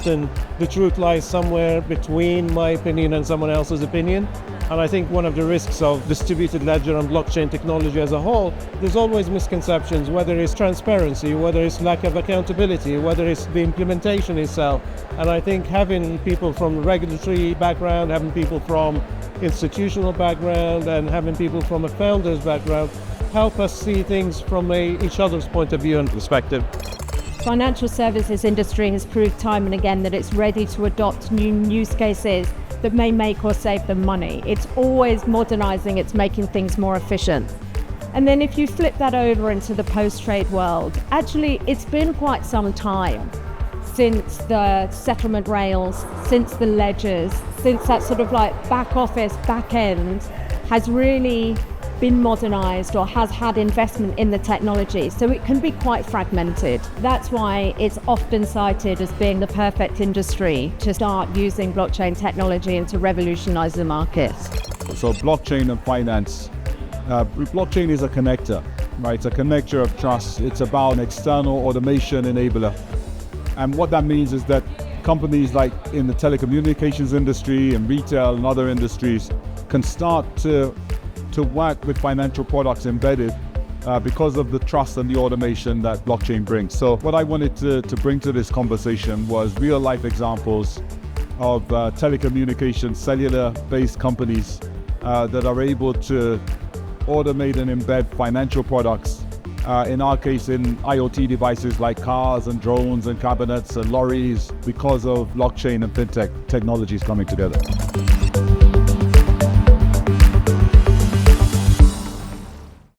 often the truth lies somewhere between my opinion and someone else's opinion. And I think one of the risks of distributed ledger and blockchain technology as a whole, there's always misconceptions, whether it's transparency, whether it's lack of accountability, whether it's the implementation itself. And I think having people from regulatory background, having people from institutional background, and having people from a founder's background help us see things from each other's point of view and perspective. Financial services industry has proved time and again that it's ready to adopt new use cases that may make or save them money. It's always modernizing, it's making things more efficient. And then if you flip that over into the post-trade world, actually it's been quite some time since the settlement rails, since the ledgers, since that sort of like back office, back end has really been modernized or has had investment in the technology. So it can be quite fragmented. That's why it's often cited as being the perfect industry to start using blockchain technology and to revolutionize the market. So blockchain and finance. Blockchain is a connector, right? It's a connector of trust. It's about an external automation enabler. And what that means is that companies like in the telecommunications industry and retail and other industries can start to work with financial products embedded because of the trust and the automation that blockchain brings. So what I wanted to bring to this conversation was real life examples of telecommunications, cellular-based companies that are able to automate and embed financial products, in our case in IoT devices like cars and drones and cabinets and lorries, because of blockchain and fintech technologies coming together.